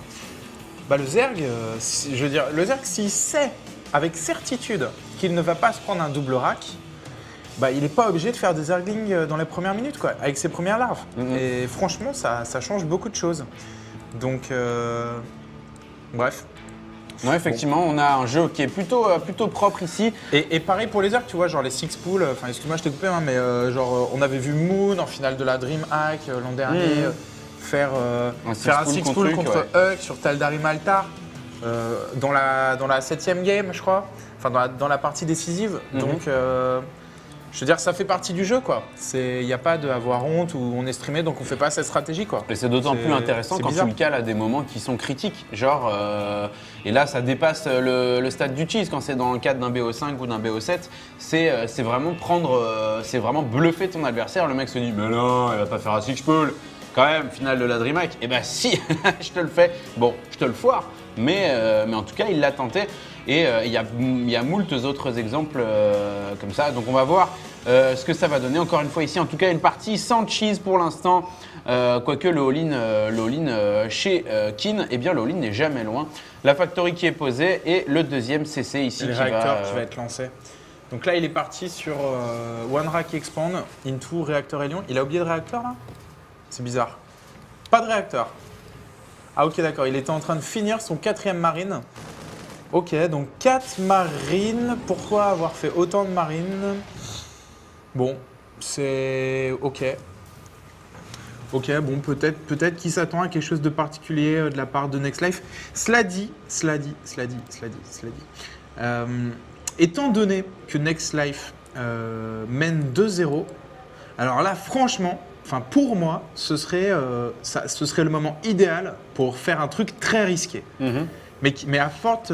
bah le Zerg, le Zerg s'il sait avec certitude qu'il ne va pas se prendre un double rack, bah il n'est pas obligé de faire des Zerglings dans les premières minutes quoi, avec ses premières larves. Et franchement ça change beaucoup de choses. Donc bref. Non, effectivement, on a un jeu qui est plutôt propre ici. Et pareil pour les Zerg, tu vois, genre les six pools, enfin excuse-moi je t'ai coupé, hein, mais on avait vu Moon en finale de la DreamHack l'an dernier faire un six pool contre Huck sur Tal'Darim Altar dans la 7ème game je crois, enfin dans la partie décisive. Donc je veux dire ça fait partie du jeu quoi. Il n'y a pas de avoir honte ou on est streamé donc on fait pas cette stratégie quoi. Et c'est d'autant plus intéressant quand tu le cales à des moments qui sont critiques. Genre, et là ça dépasse le stade du cheese quand c'est dans le cadre d'un BO5 ou d'un BO7. C'est vraiment bluffer ton adversaire. Le mec se dit, mais non, il va pas faire un six pool. Quand même, finale de la DreamHack. Et bah si, je te le fais. Bon, je te le foire. Mais en tout cas, il l'a tenté. Et il y a moult autres exemples comme ça. Donc on va voir ce que ça va donner. Encore une fois ici, en tout cas, une partie sans cheese pour l'instant. Quoique le all-in chez Kin, eh bien le all-in n'est jamais loin. La factory qui est posée et le deuxième CC ici le réacteur qui va être lancé. Donc là, il est parti sur One Rack Expand into réacteur Hélion. Il a oublié de réacteur là? C'est bizarre. Pas de réacteur. Ah ok, d'accord. Il était en train de finir son 4e marine. Ok, donc 4 marines. Pourquoi avoir fait autant de marines? Bon, c'est ok. Ok, bon, peut-être qu'il s'attend à quelque chose de particulier de la part de Next Life. Cela dit. Étant donné que Next Life mène 2-0, alors là, franchement, pour moi, ce serait le moment idéal pour faire un truc très risqué. Mais à forte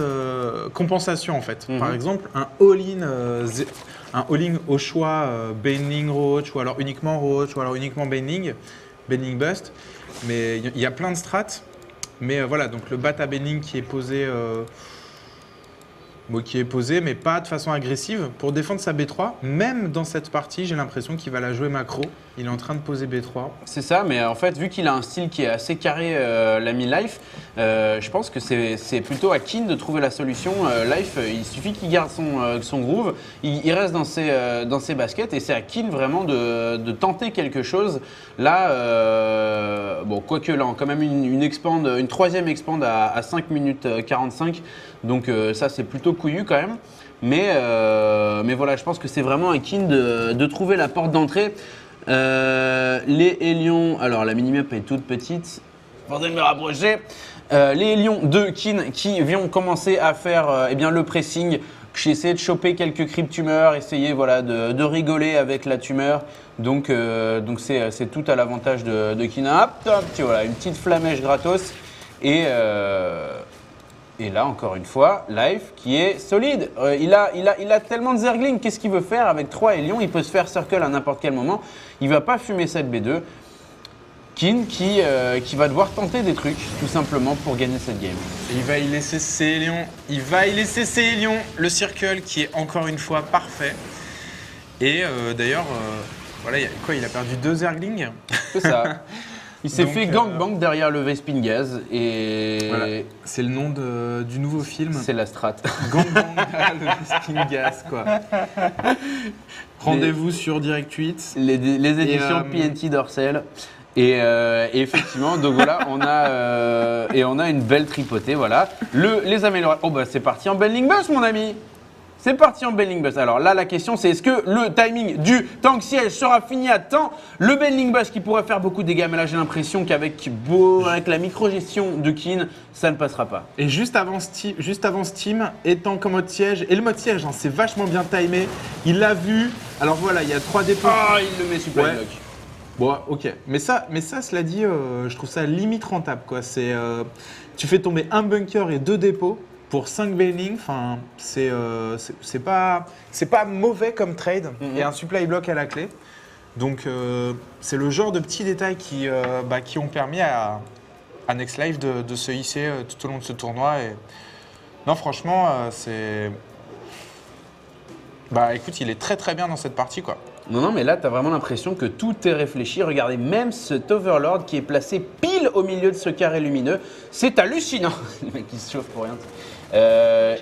compensation en fait. Par exemple, un all-in au choix Bailing Roach, ou alors uniquement Roach, ou alors uniquement Bailing Bust. Mais il y a plein de strats. Mais voilà, donc le Bata Bailing qui est posé, mais pas de façon agressive pour défendre sa B3. Même dans cette partie, j'ai l'impression qu'il va la jouer macro. Il est en train de poser B3. C'est ça, mais en fait, vu qu'il a un style qui est assez carré, l'ami Life, je pense que c'est plutôt à Keane de trouver la solution. Life, il suffit qu'il garde son groove, il reste dans ses baskets, et c'est à Keane vraiment de tenter quelque chose. Là, bon, quoique là, quand même une 3e expand à 5 minutes 45, donc ça c'est plutôt couillu quand même. Mais voilà, je pense que c'est vraiment à Keane de trouver la porte d'entrée. Les Hélions, alors la minimap est toute petite, pour me rapprocher. Les Hélions de Keane qui vont commencer à faire le pressing. J'ai essayé de choper quelques creep tumeurs, essayer voilà, de rigoler avec la tumeur. Donc c'est tout à l'avantage de Keane. Hop, voilà, une petite flamèche gratos. Et là, encore une fois, Life qui est solide. Il a tellement de Zergling. Qu'est-ce qu'il veut faire avec 3 Hélions? Il peut se faire circle à n'importe quel moment. Il ne va pas fumer cette B2. Keane qui va devoir tenter des trucs, tout simplement, pour gagner cette game. Et il va y laisser ses Hélions. Le circle qui est encore une fois parfait. Et d'ailleurs, voilà, il a perdu 2 Zerglings. C'est ça. Il s'est fait gangbang derrière le Vespin Gaz et voilà. C'est le nom du nouveau film. C'est la strat. Gangbang derrière le Vespin Gaz, quoi. Rendez-vous sur Direct 8. Les éditions PNT Dorsel. Et effectivement, donc voilà, on a une belle tripotée, voilà. Les améliorations. Oh bah c'est parti en Bending Bus, mon ami. C'est parti en Bending Bus. Alors là, la question, c'est est-ce que le timing du tank siège sera fini à temps? Le Bending Bus qui pourrait faire beaucoup de dégâts, mais là, j'ai l'impression qu'avec la micro-gestion de Keane, ça ne passera pas. Et juste avant Steam, étant comme mode siège, et le mode siège, hein, c'est vachement bien timé. Il l'a vu. Alors voilà, il y a 3 dépôts. Ah, il le met supply block. Bon, ok. Mais ça, cela dit, je trouve ça limite rentable, quoi. Tu fais tomber un bunker et 2 dépôts pour 5 bailing. Enfin, c'est pas mauvais comme trade et un supply block à la clé. Donc, c'est le genre de petits détails qui ont permis à Next Life de se hisser tout au long de ce tournoi. Et non, franchement, c'est. Bah, écoute, il est très très bien dans cette partie, quoi. Non, mais là, tu as vraiment l'impression que tout est réfléchi. Regardez, même cet Overlord qui est placé pile au milieu de ce carré lumineux, c'est hallucinant. Le mec qui se chauffe pour rien.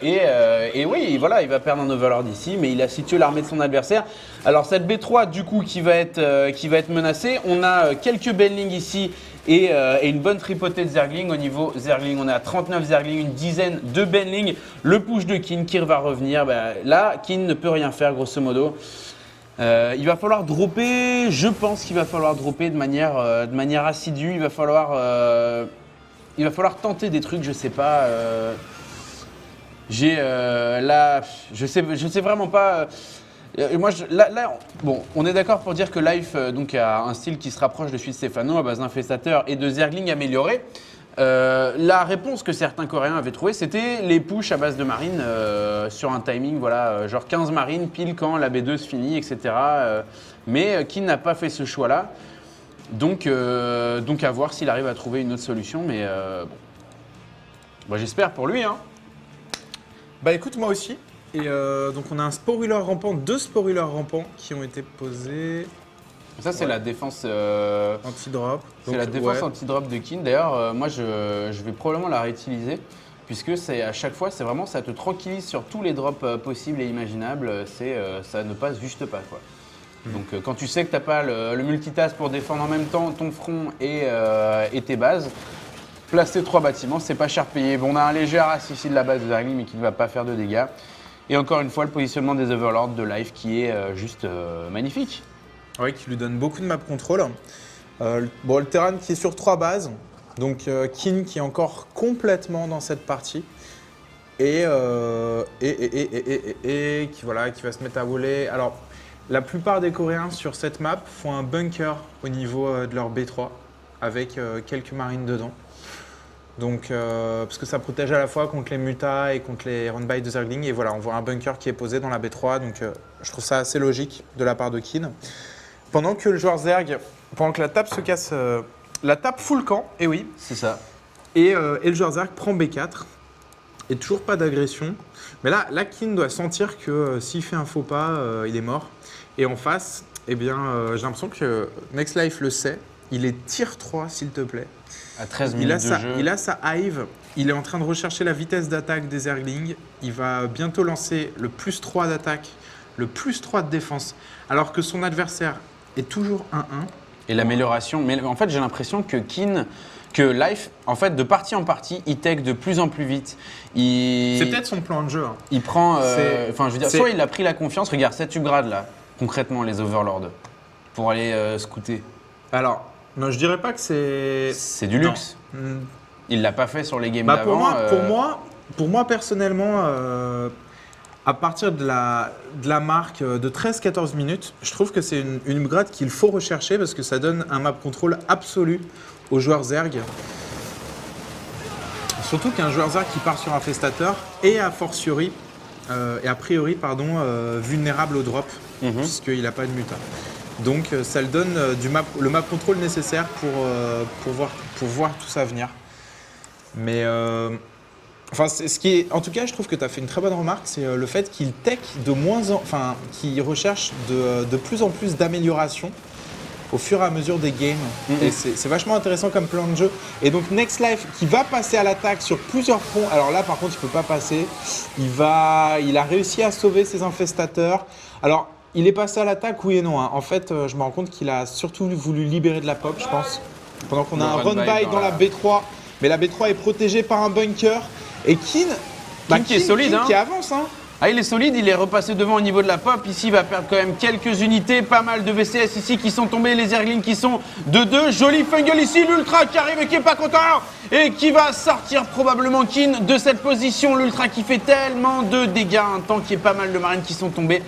Et oui, voilà, il va perdre un Overlord ici, mais il a situé l'armée de son adversaire. Alors cette B3, du coup, qui va être menacée. On a quelques Benling ici et une bonne tripotée de Zergling. Au niveau Zergling, on est à 39 Zergling, une dizaine de Benling. Le push de Keane qui va revenir. Là, Keane ne peut rien faire, grosso modo. Il va falloir dropper, je pense qu'il va falloir dropper de manière assidue. Il va falloir tenter des trucs, je sais pas. Là, je sais vraiment pas. Moi, bon, on est d'accord pour dire que Life donc a un style qui se rapproche de celui de Stefano à base d'infestateur et de Zergling amélioré. La réponse que certains Coréens avaient trouvée, c'était les pushs à base de marine sur un timing, voilà, genre 15 marines pile quand la B2 se finit, etc. Mais Keane n'a pas fait ce choix-là. Donc à voir s'il arrive à trouver une autre solution. Mais bon, bah, j'espère pour lui, hein. Bah écoute, moi aussi. Et donc on a un spoiler rampant, 2 spoilers rampants qui ont été posés. Ça, c'est la défense anti-drop. C'est la défense anti-drop de Keane. D'ailleurs, moi, je vais probablement la réutiliser. puisque c'est à chaque fois, c'est vraiment, ça te tranquillise sur tous les drops possibles et imaginables. Ça ne passe juste pas, quoi. Donc quand tu sais que t'as pas le multitask pour défendre en même temps ton front et tes bases, placer 3 bâtiments, c'est pas cher payé. Bon, on a un léger harass ici de la base de Zergling, mais qui ne va pas faire de dégâts. Et encore une fois, le positionnement des Overlords de Life qui est juste magnifique. Oui, qui lui donne beaucoup de map control. Le Terran qui est sur 3 bases. Donc Kin qui est encore complètement dans cette partie. Et qui va se mettre à voler. Alors, la plupart des Coréens sur cette map font un bunker au niveau de leur B3 avec quelques marines dedans. Donc, parce que ça protège à la fois contre les mutas et contre les run-by de Zergling. Et voilà, on voit un bunker qui est posé dans la B3. Donc, je trouve ça assez logique de la part de Kin. Pendant que le joueur Zerg, pendant que la table se casse, la table full camp, et oui. C'est ça. Et le joueur Zerg prend B4. Et toujours pas d'agression. Mais là, Kin doit sentir que s'il fait un faux pas, il est mort. Et en face, eh bien, j'ai l'impression que Next Life le sait. Il est tier 3, s'il te plaît. À 13 minutes de jeu. Il a sa hive. Il est en train de rechercher la vitesse d'attaque des Zerglings. Il va bientôt lancer le plus 3 d'attaque, le plus 3 de défense. Alors que son adversaire est toujours 1-1. Et l'amélioration. Mais en fait, j'ai l'impression que Life, en fait, de partie en partie, il tech de plus en plus vite. C'est peut-être son plan de jeu. Hein. Il prend. Enfin, je veux dire, soit il a pris la confiance. Regarde, cet upgrade là, concrètement, les Overlords, pour aller scouter. Alors, non, je dirais pas que c'est. C'est du luxe. Il l'a pas fait sur les games d'avant. d'avant. Pour moi, personnellement, à partir de la marque de 13-14 minutes, je trouve que c'est une upgrade qu'il faut rechercher parce que ça donne un map control absolu aux joueurs Zerg. Surtout qu'un joueur Zerg qui part sur un Festateur est a priori vulnérable au drop, puisqu'il n'a pas de muta. Donc ça le donne le map control nécessaire pour voir tout ça venir. Mais en tout cas, je trouve que tu as fait une très bonne remarque, c'est le fait qu'il tech qu'il recherche de plus en plus d'amélioration au fur et à mesure des games. Et c'est vachement intéressant comme plan de jeu. Et donc Next Life qui va passer à l'attaque sur plusieurs fronts. Alors là, par contre, il ne peut pas passer. Il a réussi à sauver ses infestateurs. Alors, il est passé à l'attaque, oui et non. Hein. En fait, je me rends compte qu'il a surtout voulu libérer de la pop, je pense. Pendant qu'on a un run-by dans la B3. Mais la B3 est protégée par un bunker. Et Kin qui est solide, qui avance. Hein. Ah, il est solide, il est repassé devant au niveau de la pop. Ici, il va perdre quand même quelques unités. Pas mal de VCS ici qui sont tombés. Les Zerglings qui sont de 2. Joli Fungal ici, l'Ultra qui arrive et qui est pas content. Et qui va sortir probablement Kin de cette position. L'Ultra qui fait tellement de dégâts. Un temps qu'il y ait pas mal de marines qui sont tombées.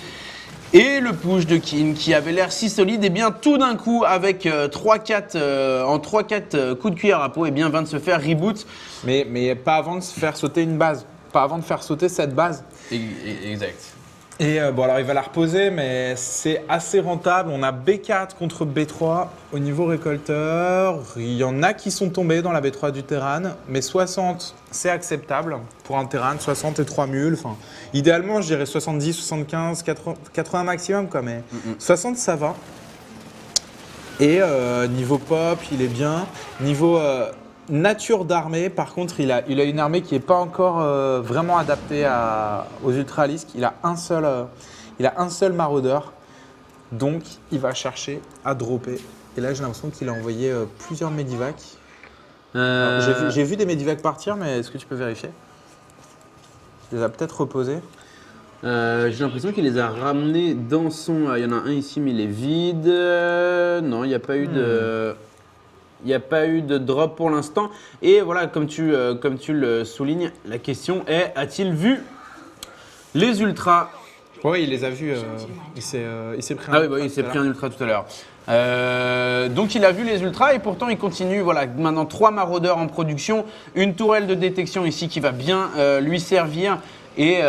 Et le push de Kin qui avait l'air si solide, et bien tout d'un coup avec 3-4 coups de cuillère à peau, et bien vient de se faire reboot. Mais pas avant de se faire sauter une base, pas avant de faire sauter cette base. Exact. Et alors il va la reposer, mais c'est assez rentable. On a B4 contre B3 au niveau récolteur. Il y en a qui sont tombés dans la B3 du Terran, mais 60 c'est acceptable pour un Terran, 60 et 3 mules. Enfin, idéalement je dirais 70, 75, 80 maximum quoi, mais 60 ça va. Et niveau pop il est bien. Niveau nature d'armée, par contre, il a une armée qui n'est pas encore vraiment adaptée aux ultralisques. Il a un seul maraudeur, donc il va chercher à dropper. Et là, j'ai l'impression qu'il a envoyé plusieurs medivacs. J'ai vu des medivacs partir, mais est-ce que tu peux vérifier? Il les a peut-être reposés. J'ai l'impression qu'il les a ramenés dans son... Il y en a un ici, mais il est vide. Non, il n'y a pas eu de... Il n'y a pas eu de drop pour l'instant. Et voilà, comme tu le soulignes, la question est, a-t-il vu les ultras? Oui, il les a vus. Il s'est pris il s'est pris un ultra tout à l'heure. Donc il a vu les ultras et pourtant il continue. Voilà, maintenant 3 maraudeurs en production. Une tourelle de détection ici qui va bien lui servir. Et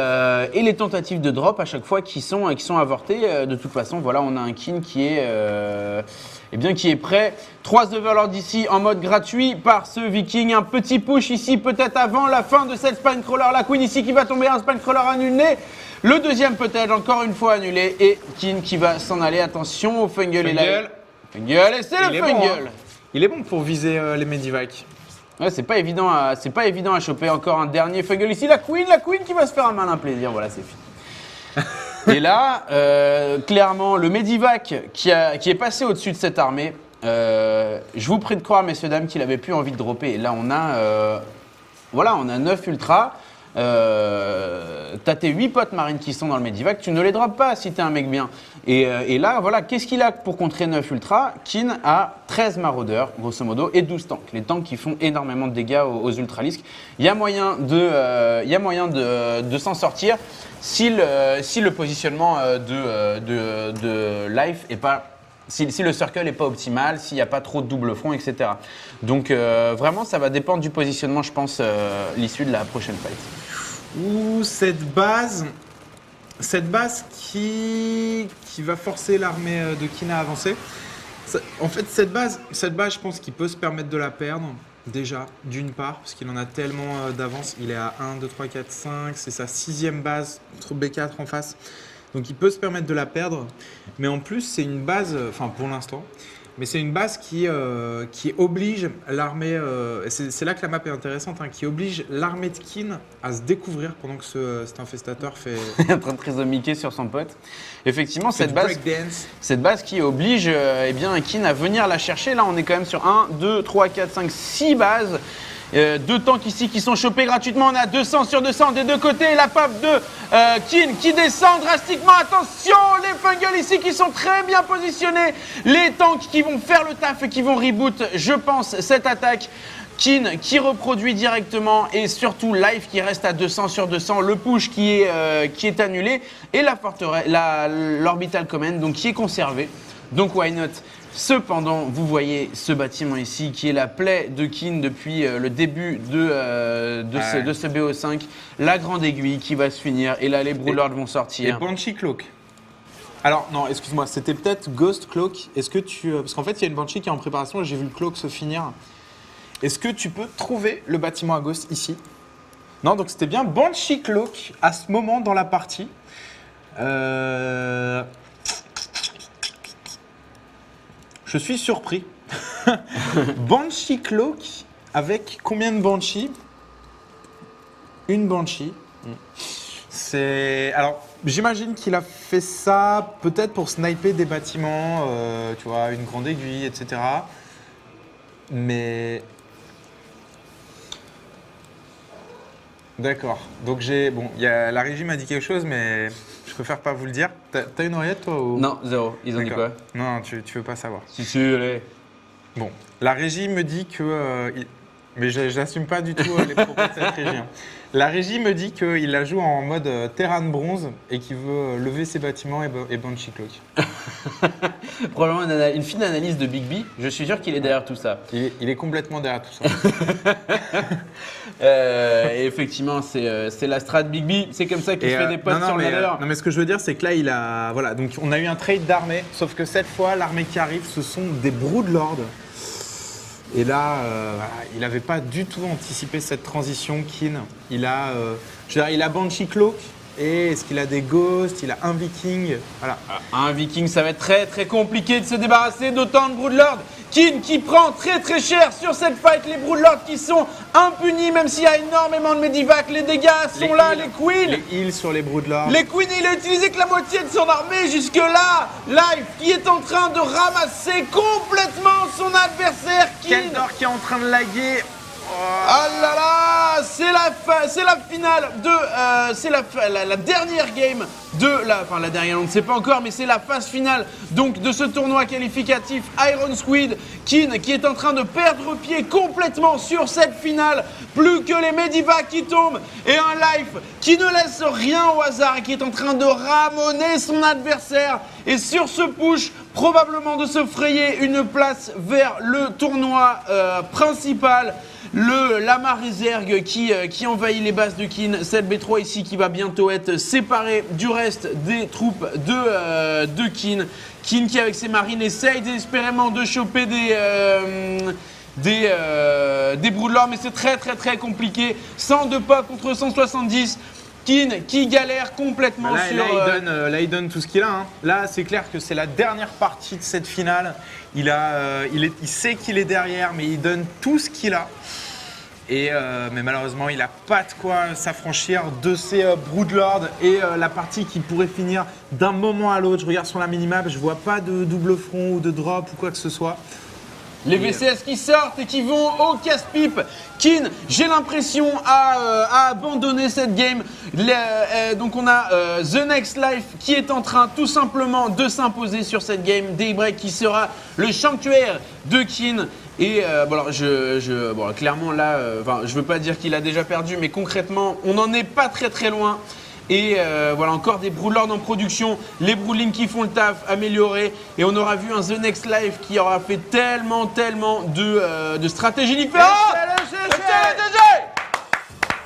les tentatives de drop à chaque fois qui sont avortées. De toute façon, voilà, on a un Kin qui est prêt. 3 Overlords ici en mode gratuit par ce Viking. Un petit push ici, peut-être avant la fin de cette Spinecrawler. La Queen ici qui va tomber, un Spinecrawler annulé. Le deuxième peut-être encore une fois annulé. Et Kin qui va s'en aller. Attention au Fungal est là. Fungal, et c'est le Fungal. Il est bon pour viser les medivacs. Ouais, c'est pas évident à choper. Encore un dernier Fuggle ici. La Queen qui va se faire un malin plaisir. Voilà, c'est fini. Et là, clairement, le Medivac qui est passé au-dessus de cette armée, je vous prie de croire, messieurs, dames, qu'il avait plus envie de dropper. Et là, on a 9 ultras. T'as tes 8 potes marines qui sont dans le Medivac, tu ne les drops pas si t'es un mec bien. Et là, voilà, qu'est-ce qu'il a pour contrer 9 ultras? Kin a 13 maraudeurs, grosso modo, et 12 tanks. Les tanks qui font énormément de dégâts aux ultralisques. Il y a moyen de s'en sortir si le positionnement de life est pas. Si le circle n'est pas optimal, s'il n'y a pas trop de double front, etc. Donc vraiment, ça va dépendre du positionnement, je pense, l'issue de la prochaine fight. Ou cette base qui va forcer l'armée de Kin à avancer. En fait, cette base, je pense qu'il peut se permettre de la perdre, déjà, d'une part, parce qu'il en a tellement d'avance. Il est à 1, 2, 3, 4, 5, c'est sa 6e base, contre B4 en face. Donc il peut se permettre de la perdre, mais en plus c'est une base, enfin pour l'instant, mais c'est une base qui oblige l'armée, c'est là que la map est intéressante, hein, qui oblige l'armée de Kin à se découvrir pendant que cet infestateur fait... Il est en train de trisomiquer sur son pote. Effectivement, cette base qui oblige Kin à venir la chercher. Là on est quand même sur 1, 2, 3, 4, 5, 6 bases. 2 tanks ici qui sont chopés gratuitement, on a 200 sur 200 des deux côtés, la pop de Kin qui descend drastiquement, attention les Fungles ici qui sont très bien positionnés, les tanks qui vont faire le taf et qui vont reboot, je pense, cette attaque. Kin qui reproduit directement et surtout Life qui reste à 200 sur 200, le push qui est annulé et l'Orbital Command donc qui est conservé, donc why not. Cependant, vous voyez ce bâtiment ici qui est la plaie de Kin depuis le début de ce BO5. La grande aiguille qui va se finir et là les Broodlords vont sortir. Et Banshee Cloak. Alors non, excuse-moi, c'était peut-être Ghost Cloak. Est-ce que parce qu'en fait il y a une Banshee qui est en préparation et j'ai vu le Cloak se finir. Est-ce que tu peux trouver le bâtiment à Ghost ici? Non, donc c'était bien Banshee Cloak à ce moment dans la partie. Je suis surpris. Banshee Cloak avec combien de Banshee? Une Banshee. Alors, j'imagine qu'il a fait ça peut-être pour sniper des bâtiments, tu vois, une grande aiguille, etc. Mais... D'accord. Donc la régie m'a dit quelque chose, mais je préfère pas vous le dire. T'as une oreillette toi ou... Non, zéro. Ils ont dit quoi? Non, tu veux pas savoir. Si, allez. Bon, la régie me dit que... Mais j'assume pas du tout les propos de cette régie. Hein. La régie me dit qu'il la joue en mode Terran bronze et qu'il veut lever ses bâtiments et Banshee Cloak. Probablement une fine analyse de Big B. Je suis sûr qu'il est derrière tout ça. Il est complètement derrière tout ça. Et effectivement, c'est la strat Big B. C'est comme ça qu'il se fait des potes sur le ladder. Non, mais ce que je veux dire, c'est que là, voilà, donc on a eu un trade d'armée, sauf que cette fois, l'armée qui arrive, ce sont des Broodlords. Et là, il n'avait pas du tout anticipé cette transition, Kin. Il a Banshee Cloak. Et est-ce qu'il a des ghosts? Il a un viking. Voilà. Un viking, ça va être très très compliqué de se débarrasser d'autant de Broodlords. Kin qui prend très très cher sur cette fight. Les Broodlords qui sont impunis, même s'il y a énormément de Medivac. Les dégâts sont là, les queens. Les heals sur les Broodlords. Les queens, il a utilisé que la moitié de son armée jusque-là. Life qui est en train de ramasser complètement son adversaire. Keldor qui est en train de laguer. Ah là là, c'est la finale de, c'est la dernière game la dernière, on ne sait pas encore, mais c'est la phase finale donc de ce tournoi qualificatif Iron Squid. Kin qui est en train de perdre pied complètement sur cette finale, plus que les Medivac qui tombent et un Life qui ne laisse rien au hasard et qui est en train de ramoner son adversaire et sur ce push probablement de se frayer une place vers le tournoi principal. Le Lamar Resergue qui envahit les bases de Kin, cette B3 ici qui va bientôt être séparée du reste des troupes de Kin. Kin qui avec ses marines essaye désespérément de choper des Broodlords, mais c'est très très très compliqué. 102 pas contre 170. Kin qui galère complètement là, il donne tout ce qu'il a. Hein. Là, c'est clair que c'est la dernière partie de cette finale. Il sait qu'il est derrière, mais il donne tout ce qu'il a. Mais malheureusement, il n'a pas de quoi s'affranchir de ces Broodlords et la partie qui pourrait finir d'un moment à l'autre. Je regarde sur la minimap, je vois pas de double front ou de drop ou quoi que ce soit. Les VCS qui sortent et qui vont au casse-pipe. Keen, j'ai l'impression, a abandonné cette game. Donc on a The Next Life qui est en train tout simplement de s'imposer sur cette game. Daybreak qui sera le sanctuaire de Keen. Et bon alors clairement là, je veux pas dire qu'il a déjà perdu, mais concrètement, on n'en est pas très loin. Et voilà, encore des Broodlords en production, les Broodlings qui font le taf, améliorés. Et on aura vu un The Next Life qui aura fait tellement de stratégies différentes.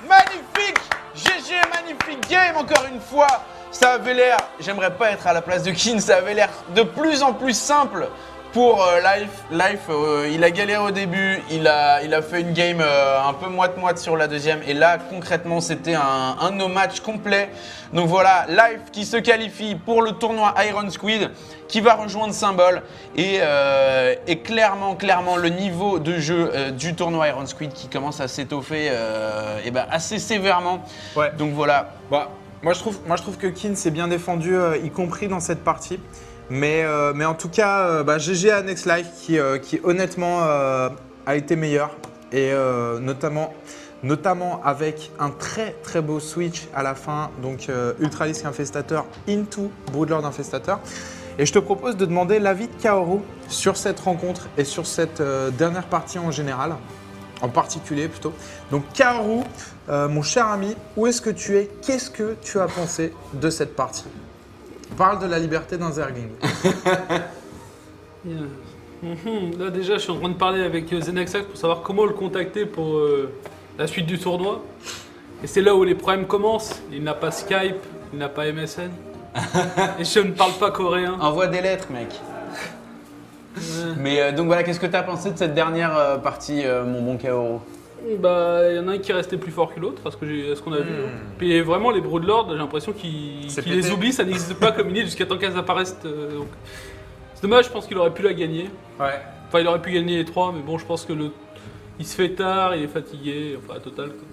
Magnifique GG, magnifique game encore une fois. Ça avait l'air, j'aimerais pas être à la place de Keen, ça avait l'air de plus en plus simple pour Life. Il a galéré au début, il a fait une game un peu moite-moite sur la deuxième. Et là, concrètement, c'était un no match complet. Donc voilà, Life qui se qualifie pour le tournoi Iron Squid, qui va rejoindre Symbol. Et clairement, le niveau de jeu du tournoi Iron Squid qui commence à s'étoffer assez sévèrement. Ouais. Donc voilà. Moi, je trouve que Keen s'est bien défendu, y compris dans cette partie. Mais en tout cas, GG à Next Life qui honnêtement a été meilleur. Et notamment avec un très beau switch à la fin. Donc Ultralisk Infestator into Broodlord Infestator. Et je te propose de demander l'avis de Kaoru sur cette rencontre et sur cette dernière partie en général. En particulier plutôt. Donc Kaoru, mon cher ami, où est-ce que tu es? Qu'est-ce que tu as pensé de cette partie? Parle de la liberté d'un Zergling. Là déjà, je suis en train de parler avec Zenaxax pour savoir comment le contacter pour la suite du tournoi. Et c'est là où les problèmes commencent. Il n'a pas Skype, il n'a pas MSN. Et je ne parle pas coréen. Envoie des lettres, mec. Mais donc voilà, qu'est-ce que tu as pensé de cette dernière partie, mon bon Kaoru? Il y en a un qui est resté plus fort que l'autre, ce qu'on a vu. Puis vraiment, les Broodlords, j'ai l'impression qu'ils les oublient, ça n'existe pas comme une île jusqu'à temps qu'elles apparaissent. Donc. C'est dommage, je pense qu'il aurait pu la gagner. Ouais. Enfin, il aurait pu gagner les trois, mais bon, je pense que il se fait tard, il est fatigué, enfin, total. Quoi.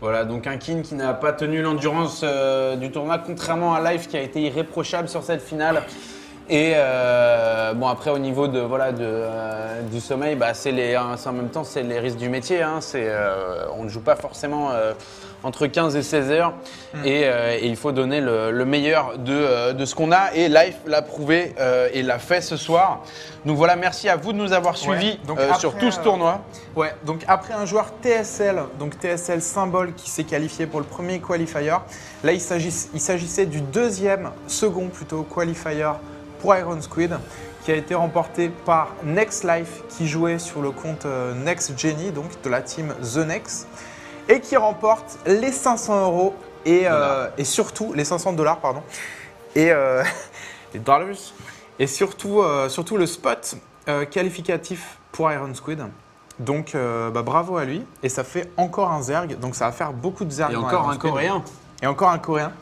Voilà, donc un Keen qui n'a pas tenu l'endurance du tournoi, contrairement à Life qui a été irréprochable sur cette finale. Et après au niveau du sommeil, en même temps c'est les risques du métier. Hein, on ne joue pas forcément entre 15 et 16 heures et il faut donner le meilleur de ce qu'on a. Et Life l'a prouvé et l'a fait ce soir. Donc voilà, merci à vous de nous avoir suivis sur tout ce tournoi. Ouais, donc après un joueur TSL, donc TSL Symbol qui s'est qualifié pour le premier qualifier, là il s'agissait du second qualifier pour Iron Squid, qui a été remporté par Next Life, qui jouait sur le compte Next Genie, donc de la team The Next, et qui remporte les 500 € et surtout les 500 $, pardon, et les dollars, et surtout le spot qualificatif pour Iron Squid. Donc bravo à lui, et ça fait encore un Zerg, donc ça va faire beaucoup de Zerg. Et encore un Coréen. Et encore un Coréen.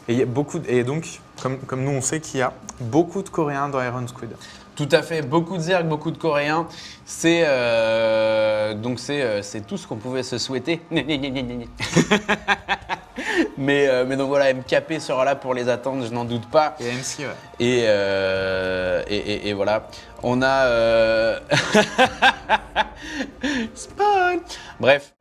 Et donc, comme nous on sait qu'il y a beaucoup de Coréens dans Iron Squid. Tout à fait, beaucoup de Zerg, beaucoup de Coréens. C'est tout ce qu'on pouvait se souhaiter. mais donc voilà, MKP sera là pour les attendre, je n'en doute pas. Et MC, ouais. Et voilà, on a... Spawn. Bref.